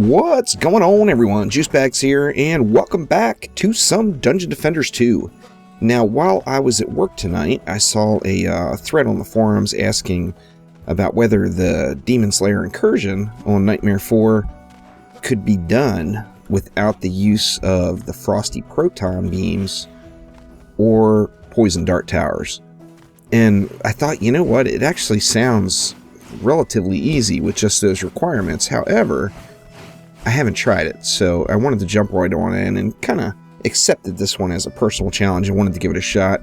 What's going on, everyone? Juicebags here, and welcome back to some Dungeon Defenders 2. Now, while I was at work tonight, I saw a thread on the forums asking about whether the Demon's Lair Incursion on Nightmare 4 could be done without the use of the Frosty Proton beams or Poison Dart Towers. And I thought, you know what, it actually sounds relatively easy with just those requirements. However, I haven't tried it, so I wanted to jump right on in and kind of accepted this one as a personal challenge and wanted to give it a shot.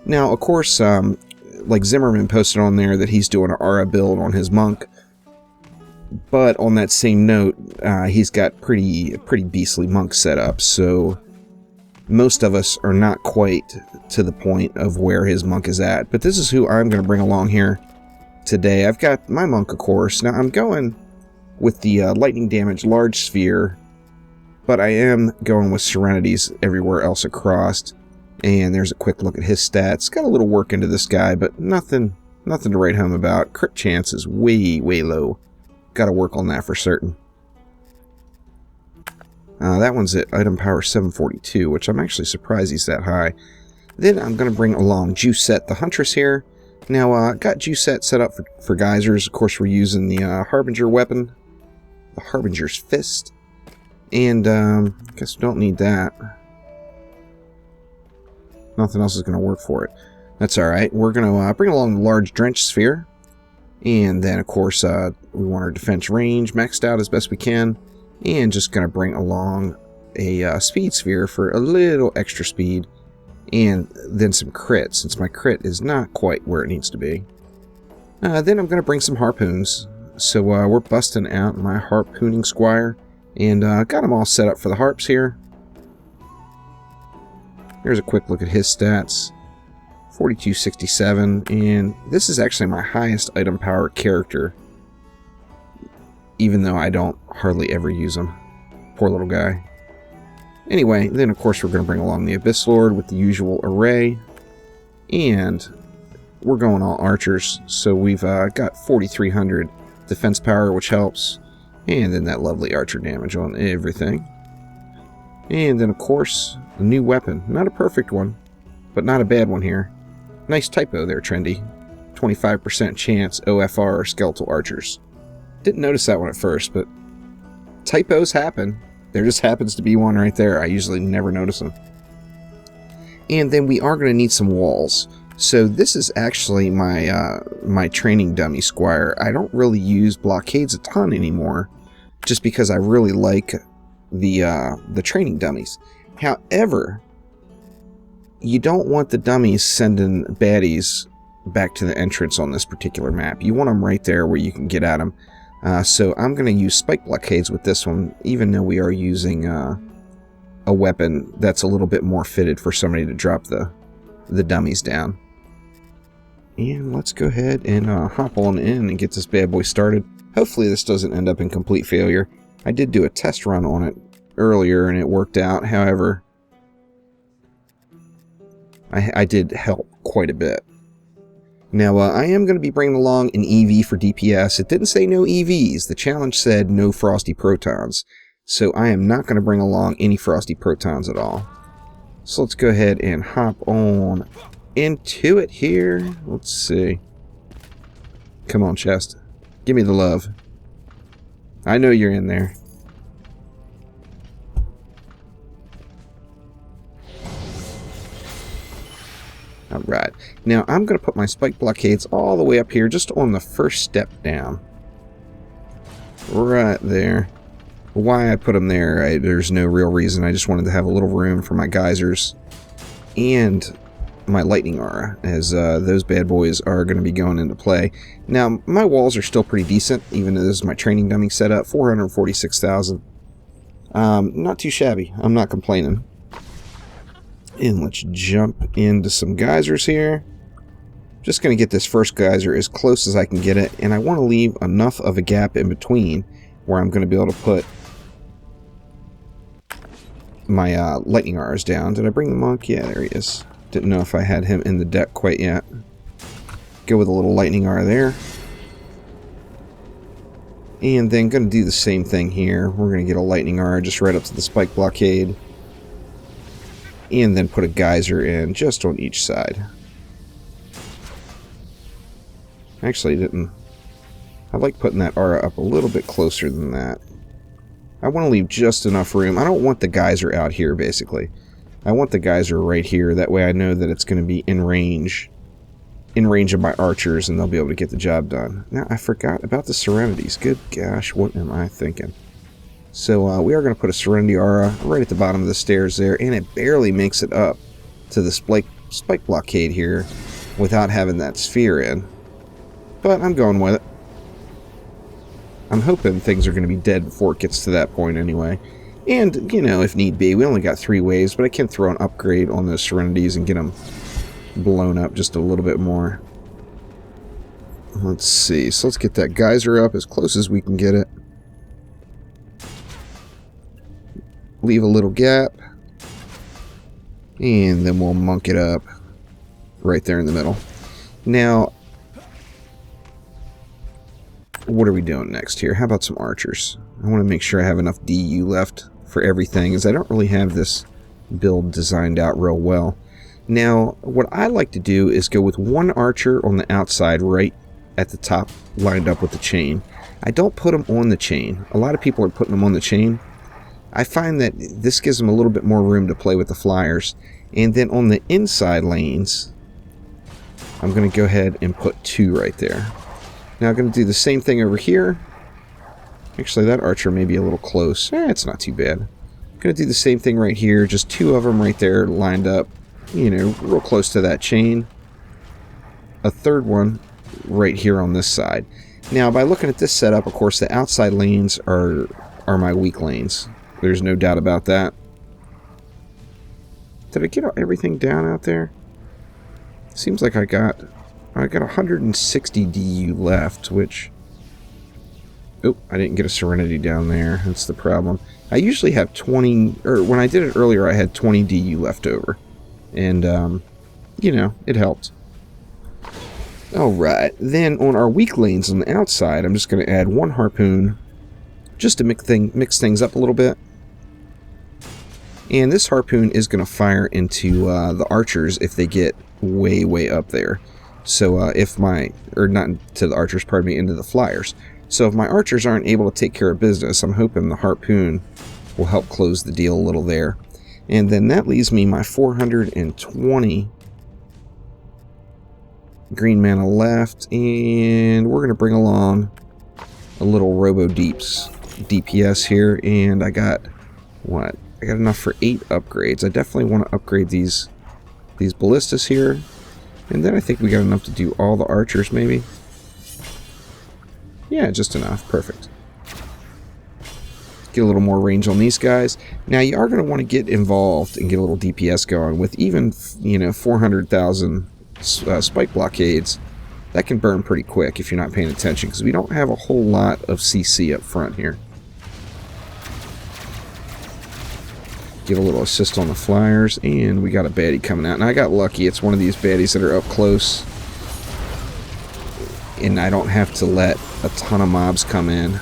Now, of course, like Zimmerman posted on there that he's doing an aura build on his monk, but on that same note, he's got pretty beastly monk setup, so most of us are not quite to the point of where his monk is at. But this is who I'm going to bring along here today. I've got my monk, of course. Now, I'm going with the lightning damage large sphere, but I am going with serenities everywhere else across. And there's a quick look at his stats. Got a little work into this guy, but nothing to write home about. Crit chance is way low. Got to work on that for certain. That one's at item power 742, which I'm actually surprised he's that high. Then I'm going to bring along Juicette the Huntress here. Now, got Juicette set up for geysers. Of course, we're using the Harbinger weapon, the Harbinger's Fist. And, guess we don't need that. Nothing else is going to work for it. That's alright. We're going to bring along the large Drench Sphere. And then, of course, we want our defense range maxed out as best we can. And just going to bring along a speed sphere for a little extra speed. And then some crit, since my crit is not quite where it needs to be. Then I'm going to bring some harpoons. So we're busting out my harpooning squire. And got them all set up for the harps here. Here's a quick look at his stats. 4267. And this is actually my highest item power character, even though I don't hardly ever use him. Poor little guy. Anyway, then of course we're going to bring along the Abyss Lord with the usual array. And we're going all archers. So we've got 4300 defense power, which helps. And then that lovely archer damage on everything. And then of course, a new weapon. Not a perfect one, but not a bad one here. Nice typo there, Trendy. 25% chance OFR skeletal archers. Didn't notice that one at first, but typos happen. There just happens to be one right there. I usually never notice them. And then we are going to need some walls. So this is actually my my training dummy squire. I don't really use blockades a ton anymore, just because I really like the training dummies. However, you don't want the dummies sending baddies back to the entrance on this particular map. You want them right there where you can get at them. So I'm going to use spike blockades with this one, even though we are using a weapon that's a little bit more fitted for somebody to drop the dummies down. And let's go ahead and hop on in and get this bad boy started. Hopefully this doesn't end up in complete failure. I did do a test run on it earlier and it worked out. However, I did help quite a bit. Now, I am going to be bringing along an EV for DPS. It didn't say no EVs. The challenge said no Frosty Protons. So I am not going to bring along any Frosty Protons at all. So let's go ahead and hop on into it here. Let's see. Come on, chest. Give me the love. I know you're in there. Alright, now I'm going to put my spike blockades all the way up here, just on the first step down. Right there. Why I put them there, there's no real reason. I just wanted to have a little room for my geysers and my lightning aura, as those bad boys are going to be going into play. Now, my walls are still pretty decent, even though this is my training dummy setup, 446,000. Not too shabby. I'm not complaining. And let's jump into some geysers here. Just going to get this first geyser as close as I can get it, and I want to leave enough of a gap in between where I'm going to be able to put my lightning auras down. Did I bring the monk? Yeah, there he is. Didn't know if I had him in the deck quite yet. Go with a little lightning aura there. And then going to do the same thing here. We're going to get a lightning aura just right up to the spike blockade. And then put a geyser in just on each side. Actually, didn't. I like putting that aura up a little bit closer than that. I want to leave just enough room. I don't want the geyser out here, basically. I want the geyser right here. That way I know that it's going to be in range of my archers, and they'll be able to get the job done. Now, I forgot about the Serenities. Good gosh, what am I thinking? So, we are going to put a Serenity Aura right at the bottom of the stairs there, and it barely makes it up to the spike blockade here without having that sphere in. But I'm going with it. I'm hoping things are going to be dead before it gets to that point anyway. And, you know, if need be, we only got 3 waves, but I can throw an upgrade on those Serenities and get them blown up just a little bit more. Let's see. So let's get that geyser up as close as we can get it. Leave a little gap. And then we'll monk it up right there in the middle. Now, what are we doing next here? How about some archers? I want to make sure I have enough DU left for everything, as I don't really have this build designed out real well. Now, what I like to do is go with 1 archer on the outside right at the top, lined up with the chain. I don't put them on the chain. A lot of people are putting them on the chain. I find that this gives them a little bit more room to play with the flyers. And then on the inside lanes, I'm going to go ahead and put 2 right there. Now I'm going to do the same thing over here. Actually, that archer may be a little close. It's not too bad. I'm going to do the same thing right here. Just 2 of them right there lined up, you know, real close to that chain. A 3rd one right here on this side. Now, by looking at this setup, of course, the outside lanes are my weak lanes. There's no doubt about that. Did I get everything down out there? Seems like I got 160 DU left, which... Oh, I didn't get a Serenity down there. That's the problem. I usually have 20... Or when I did it earlier, I had 20 DU left over. And, you know, it helped. Alright, then on our weak lanes on the outside, I'm just going to add 1 harpoon, just to mix things up a little bit. And this harpoon is going to fire into the archers if they get way, way up there. So if my... Or not to the archers, pardon me, into the flyers. So if my archers aren't able to take care of business, I'm hoping the harpoon will help close the deal a little there. And then that leaves me my 420 green mana left, and we're going to bring along a little Robo Deeps DPS here, and I got, what? I got enough for 8 upgrades. I definitely want to upgrade these ballistas here, and then I think we got enough to do all the archers, maybe? Yeah, just enough. Perfect. Get a little more range on these guys. Now, you are going to want to get involved and get a little DPS going with even, you know, 400,000 spike blockades. That can burn pretty quick if you're not paying attention, because we don't have a whole lot of CC up front here. Give a little assist on the flyers, and we got a baddie coming out. And I got lucky. It's one of these baddies that are up close, and I don't have to let a ton of mobs come in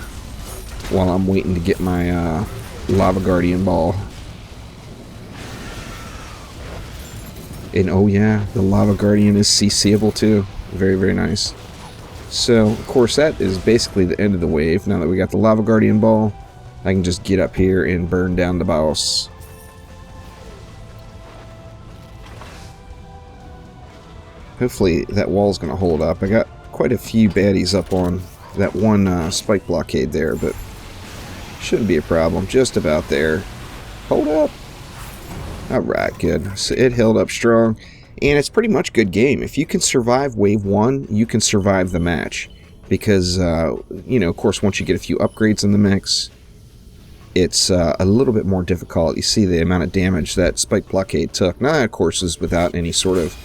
while I'm waiting to get my Lava Guardian ball. And oh yeah, the Lava Guardian is CCable too. Very, very nice. So, of course, that is basically the end of the wave. Now that we got the Lava Guardian ball, I can just get up here and burn down the boss. Hopefully that wall's going to hold up. I got quite a few baddies up on that one spike blockade there, but shouldn't be a problem. Just about there. Hold up. Alright, good. So it held up strong, and it's pretty much good game. If you can survive wave 1, you can survive the match. Because, you know, of course, once you get a few upgrades in the mix, it's a little bit more difficult. You see the amount of damage that spike blockade took. Now, of course, is without any sort of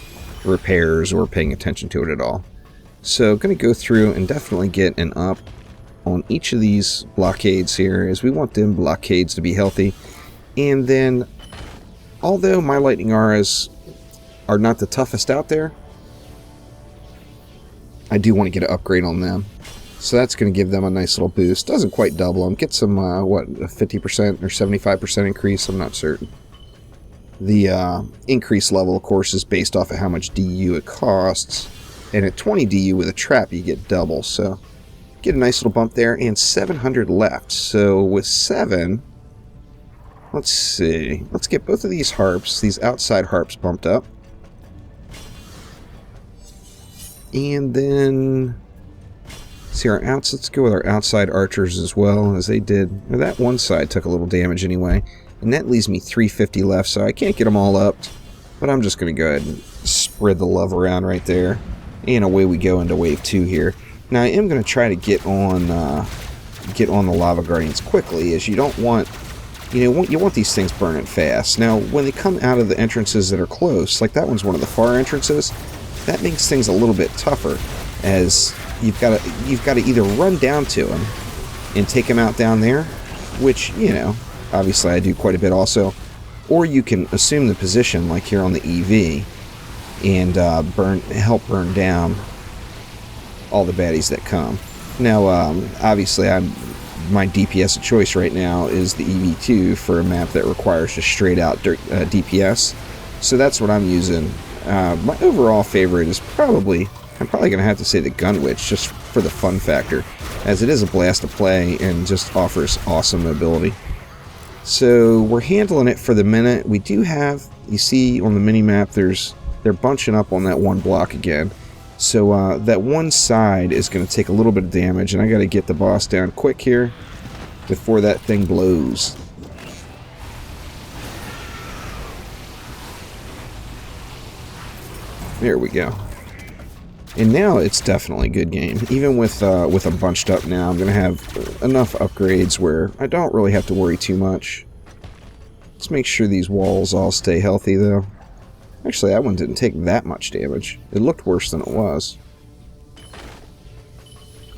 repairs or paying attention to it at all. So, going to go through and definitely get an up on each of these blockades here, as we want them blockades to be healthy. And then, although my lightning auras are not the toughest out there, I do want to get an upgrade on them. So that's going to give them a nice little boost. Doesn't quite double them. Get some, what, a 50% or 75% increase? I'm not certain. The increase level, of course, is based off of how much DU it costs. And at 20 DU with a trap, you get double. So get a nice little bump there. And 700 left. So with 7, let's see. Let's get both of these harps, these outside harps, bumped up. And then... see our outs. Let's go with our outside archers as well, as they did. Well, that one side took a little damage anyway. And that leaves me 350 left, so I can't get them all up. But I'm just going to go ahead and spread the love around right there. And away we go into wave 2 here. Now I am going to try to get on the lava guardians quickly, as you don't want, you want these things burning fast. Now when they come out of the entrances that are close, like that one's one of the far entrances, that makes things a little bit tougher, as you've got to either run down to them and take them out down there, which, obviously I do quite a bit also, or you can assume the position like here on the EV and help burn down all the baddies that come. Now, obviously my DPS of choice right now is the EV2 for a map that requires just straight out DPS, so that's what I'm using. My overall favorite is I'm probably going to have to say the Gun Witch, just for the fun factor, as it is a blast to play and just offers awesome mobility. So we're handling it for the minute. We do have, you see on the mini-map, they're bunching up on that one block again. So that one side is going to take a little bit of damage, and I got to get the boss down quick here before that thing blows. There we go. And now it's definitely a good game. Even with them bunched up now, I'm going to have enough upgrades where I don't really have to worry too much. Let's make sure these walls all stay healthy, though. Actually, that one didn't take that much damage. It looked worse than it was.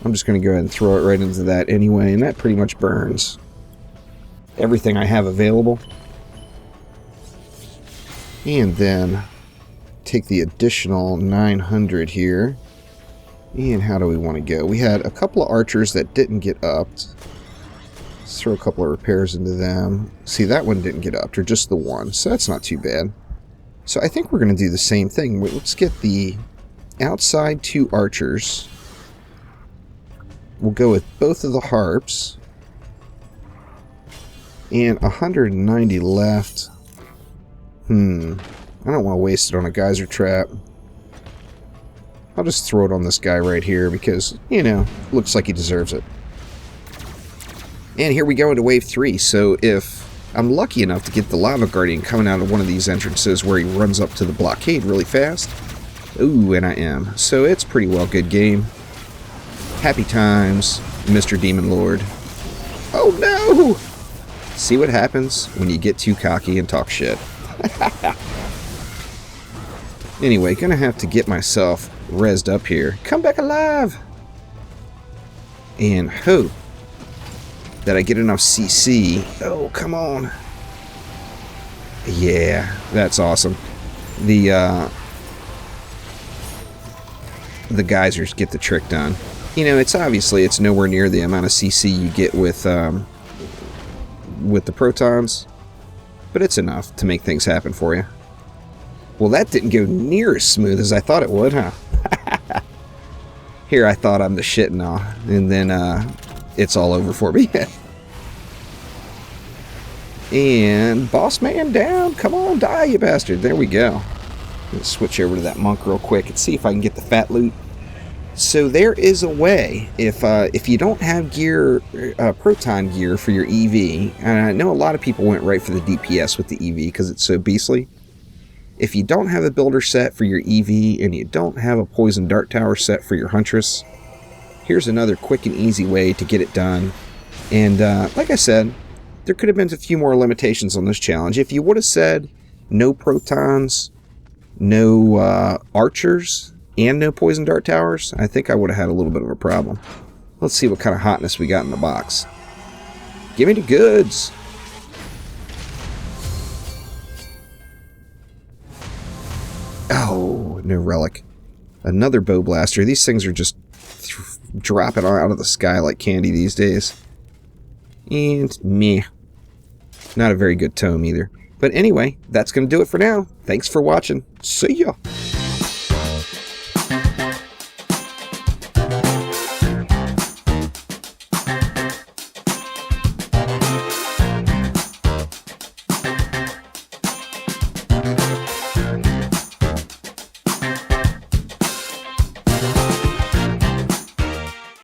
I'm just going to go ahead and throw it right into that anyway, and that pretty much burns everything I have available. And then take the additional 900 here. And how do we want to go? We had a couple of archers that didn't get upped. Let's throw a couple of repairs into them. See, that one didn't get upped, or just the one, so that's not too bad. So I think we're going to do the same thing. Let's get the outside 2 archers. We'll go with both of the harps. And 190 left. I don't want to waste it on a geyser trap. I'll just throw it on this guy right here because, looks like he deserves it. And here we go into wave 3. So if I'm lucky enough to get the Lava Guardian coming out of one of these entrances where he runs up to the blockade really fast. Ooh, and I am. So it's pretty well good game. Happy times, Mr. Demon Lord. Oh no! See what happens when you get too cocky and talk shit. Anyway, gonna have to get myself rezzed up here. Come back alive! And hope that I get enough CC. Oh, come on. Yeah, that's awesome. The geysers get the trick done. It's obviously it's nowhere near the amount of CC you get with the protons, but it's enough to make things happen for you. Well, that didn't go near as smooth as I thought it would, huh? Here I thought I'm the shit and all, and then it's all over for me. And boss man down. Come on, die, you bastard. There we go. Let's switch over to that monk real quick and see if I can get the fat loot. So there is a way, if you don't have gear, proton gear for your EV, and I know a lot of people went right for the DPS with the EV because it's so beastly. If you don't have a builder set for your EV and you don't have a poison dart tower set for your Huntress, here's another quick and easy way to get it done. And like I said, there could have been a few more limitations on this challenge. If you would have said no protons, no archers, and no poison dart towers, I think I would have had a little bit of a problem. Let's see what kind of hotness we got in the box. Give me the goods. Oh, no relic. Another bow blaster. These things are just dropping out of the sky like candy these days. And meh. Not a very good tome either. But anyway, that's going to do it for now. Thanks for watching. See ya!